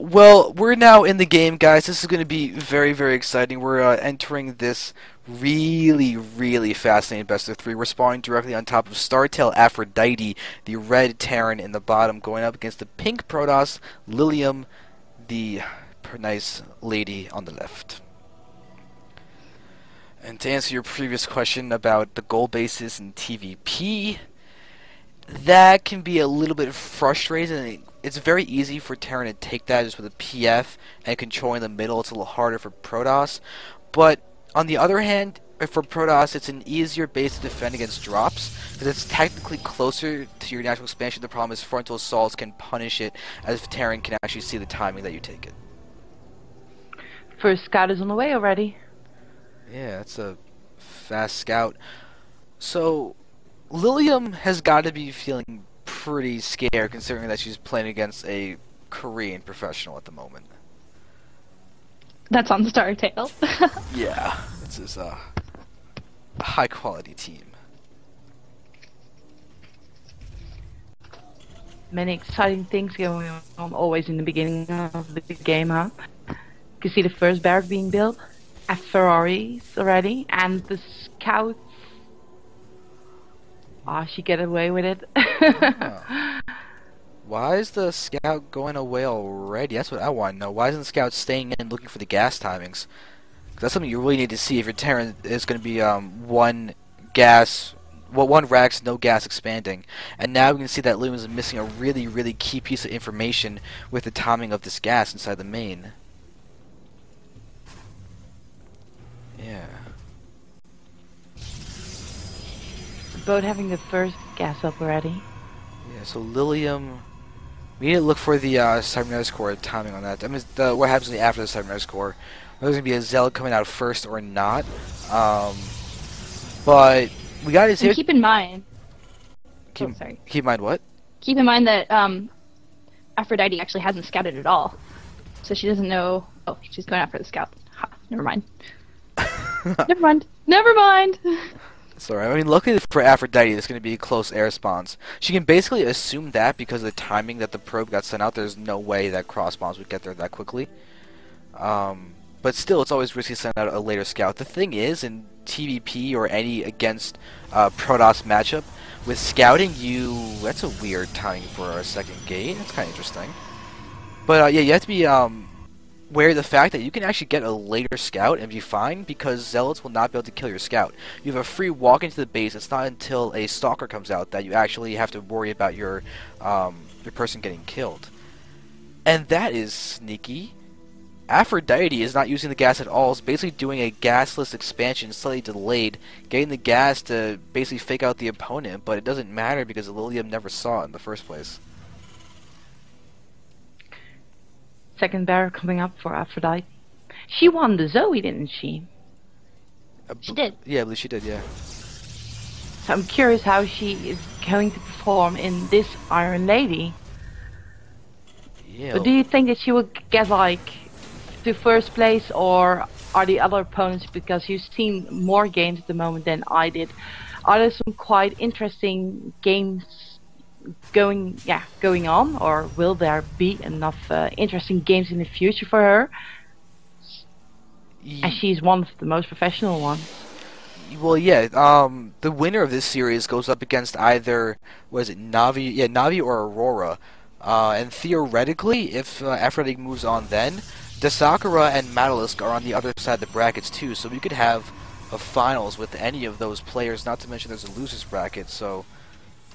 Well, we're now in the game, guys. This is going to be very, very exciting. We're entering this really fascinating best of three. We're spawning directly on top of ST.Aphrodite, the red Terran in the bottom, going up against the pink Protoss, Lyliom, the nice lady on the left. And to answer your previous question about the goal basis in TVP, that can be a little bit frustrating. It's very easy for Terran to take that just with a PF and controlling the middle. It's a little harder for Protoss. But on the other hand, for Protoss, it's an easier base to defend against drops because it's technically closer to your natural expansion. The problem is frontal assaults can punish it, as Terran can actually see the timing that you take it. First scout is on the way already. Yeah, that's a fast scout. So Lyliom has got to be feeling pretty scared considering that she's playing against a Korean professional at the moment. That's on Star Tale. Yeah, this is a high quality team. Many exciting things going on always in the beginning of the game, huh? You can see the first barrack being built, a Ferraris already, and the scouts. Ah, she get away with it. Oh. Why is the scout going away already? That's what I want to know. Why isn't the scout staying in looking for the gas timings? 'Cause that's something you really need to see if your Terran is going to be one racks, no gas expanding. And now we can see that Lyliom is missing a really key piece of information with the timing of this gas inside the main. Yeah. Boat having the first gas up already. Yeah, so Lyliom, we need to look for the cybernetics core timing on that. I mean, what happens after the cybernetics core? Whether there's going to be a Zealot coming out first or not. But we got to keep in mind. Keep sorry. Keep in mind what? Keep in mind that Aphrodite actually hasn't scouted at all, so she doesn't know. Oh, she's going after the scout. Ha, never mind. Never mind. Never mind. It's alright. I mean, luckily for Aphrodite, it's going to be close air spawns. She can basically assume that because of the timing that the probe got sent out, there's no way that cross spawns would get there that quickly. But still, it's always risky to send out a later scout. The thing is, in TVP or any against Protoss matchup, with scouting, that's a weird timing for a second gate. That's kind of interesting. But yeah, you have to be aware of the fact that you can actually get a later scout and be fine because Zealots will not be able to kill your scout. You have a free walk into the base. It's not until a stalker comes out that you actually have to worry about your person getting killed. And that is sneaky. Aphrodite is not using the gas at all. It's basically doing a gasless expansion, slightly delayed, getting the gas to basically fake out the opponent, but it doesn't matter because Lyliom never saw it in the first place. Second barrack coming up for Aphrodite. She won the Zoe, didn't she? She did. Yeah, I believe she did, yeah. So I'm curious how she is going to perform in this Iron Lady. Yeah. But do you think that she will get like to first place, or are the other opponents, because you've seen more games at the moment than I did, are there some quite interesting games going on, or will there be enough interesting games in the future for her? And she's one of the most professional ones. Well, yeah. The winner of this series goes up against either Navi? Yeah, Navi or Aurora. And theoretically, if Aphrodite moves on, then Sakura and Matalisk are on the other side of the brackets too. So we could have a finals with any of those players. Not to mention there's a losers bracket. So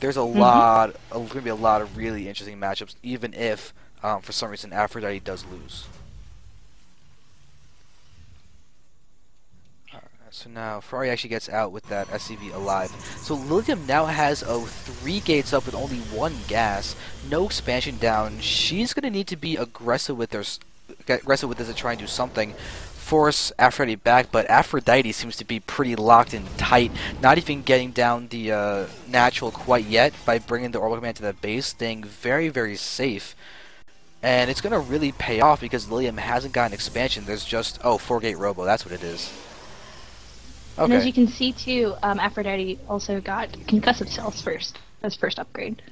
there's a lot. There's gonna be a lot of really interesting matchups, even if for some reason Aphrodite does lose. So now Ferrari actually gets out with that SCV alive. So Lyliom now has 3 gates up with only 1 gas, no expansion down. She's gonna need to be aggressive with this to try and do something, force Aphrodite back. But Aphrodite seems to be pretty locked in tight, not even getting down the natural quite yet by bringing the orbital command to that base, staying very safe. And it's gonna really pay off because Lyliom hasn't got an expansion. There's just 4-gate robo. That's what it is. Okay. And as you can see too, Aphrodite also got concussive cells first as first upgrade.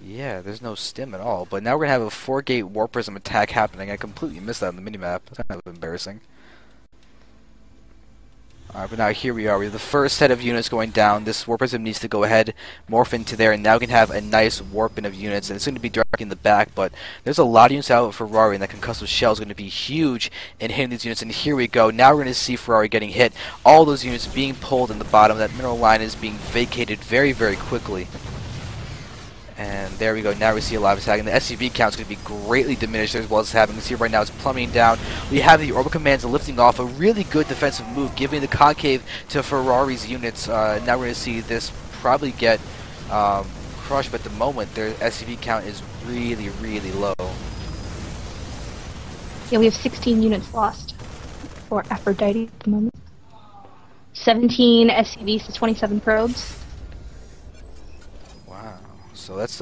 Yeah, there's no stim at all. But now we're gonna have a 4-gate Warp Prism attack happening. I completely missed that on the minimap. That's kind of embarrassing. Alright, but now here we are. We have the first set of units going down. This Warp Prism needs to go ahead, morph into there, and now we can have a nice warping of units. And it's going to be directly in the back, but there's a lot of units out with Ferrari, and that concussive shell is going to be huge in hitting these units. And here we go. Now we're going to see Ferrari getting hit. All those units being pulled in the bottom. That mineral line is being vacated very, very quickly. And there we go. Now we see a live attack, and the SCV count is going to be greatly diminished as well as happening. You see right now it's plummeting down. We have the orbital commands lifting off, a really good defensive move, giving the concave to Ferrari's units. Now we're going to see this probably get crushed, but at the moment their SCV count is really, really low. Yeah, we have 16 units lost for Aphrodite at the moment. 17 SCVs to 27 probes. So that's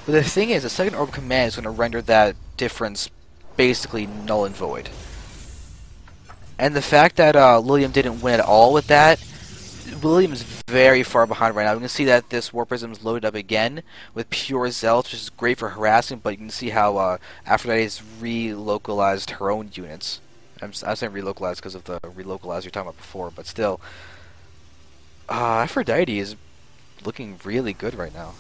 But the thing is, the second orbital command is going to render that difference basically null and void. And the fact that Lyliom didn't win at all with that, Lyliom is very far behind right now. We can see that this Warp Prism is loaded up again with pure Zealot, which is great for harassing, but you can see how Aphrodite has relocalized her own units. I'm saying relocalized because of the relocalize you're talking about before, but still. Aphrodite is looking really good right now.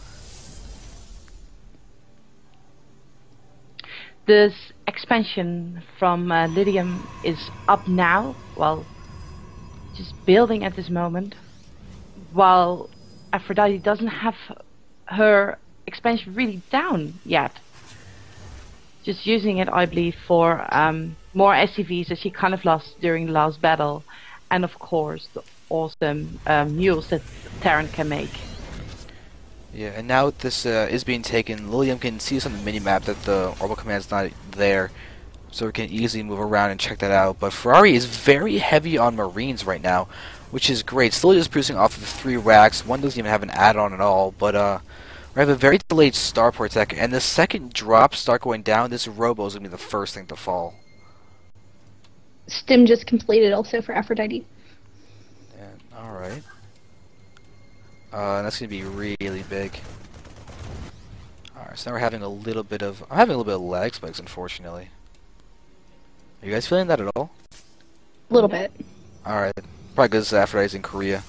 This expansion from Lyliom is up now, well, just building at this moment, while Aphrodite doesn't have her expansion really down yet. Just using it, I believe, for more SCVs that she kind of lost during the last battle, and of course the awesome mules that Terran can make. Yeah, and now this is being taken. Lyliom can see this on the minimap that the orbital command is not there, so we can easily move around and check that out. But Ferrari is very heavy on Marines right now, which is great. Still just producing off of 3 racks. One doesn't even have an add-on at all, but we have a very delayed starport attack, and the second drops start going down, this Robo is going to be the first thing to fall. Stim just completed also for Aphrodite. Yeah, alright. That's gonna be really big. Alright, so now we're having a little bit of lag spikes, unfortunately. Are you guys feeling that at all? A little bit. Alright, probably because Aphrodite's in Korea.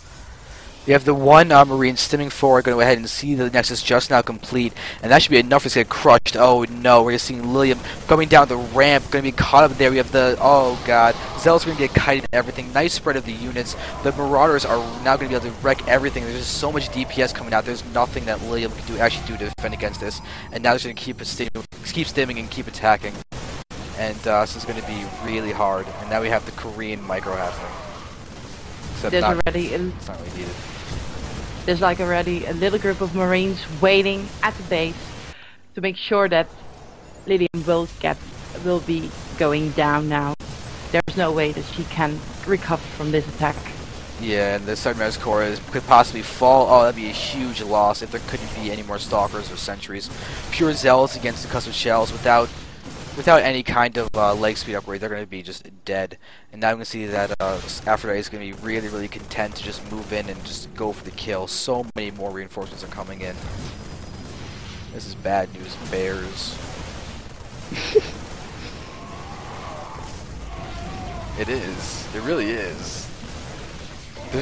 We have the one Marine stimming forward, going to go ahead and see the Nexus just now complete, and that should be enough for us to get crushed. Oh no, we're seeing Lyliom coming down the ramp, going to be caught up there. We have the, oh god, Zealot's going to get kited and everything. Nice spread of the units. The Marauders are now going to be able to wreck everything. There's just so much DPS coming out. There's nothing that Lyliom can actually do to defend against this, and now it's going to keep stimming and keep attacking. And this is going to be really hard. And now we have the Korean micro happening. Except There's already it's not really needed. There's like already a little group of Marines waiting at the base to make sure that Lyliom will be going down now. There's no way that she can recover from this attack. Yeah, and the Submarine Corps could possibly fall. Oh, that'd be a huge loss if there couldn't be any more Stalkers or Sentries. Pure Zealots against the Custom Shells without any kind of leg speed upgrade, they're going to be just dead. And now we can see that Aphrodite is going to be really, really content to just move in and just go for the kill. So many more reinforcements are coming in. This is bad news, Bears. It is. It really is.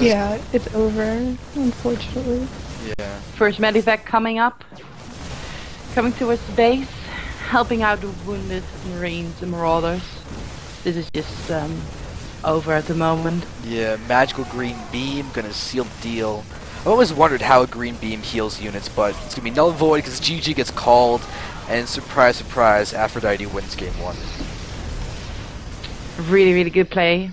Yeah, it's over, unfortunately. Yeah. First medevac coming up, coming towards the base, helping out the wounded Marines and Marauders. This is just over at the moment. Yeah, magical green beam, gonna seal the deal. I've always wondered how a green beam heals units, but it's gonna be null and void because GG gets called, and surprise, surprise, Aphrodite wins game 1. Really, really good play.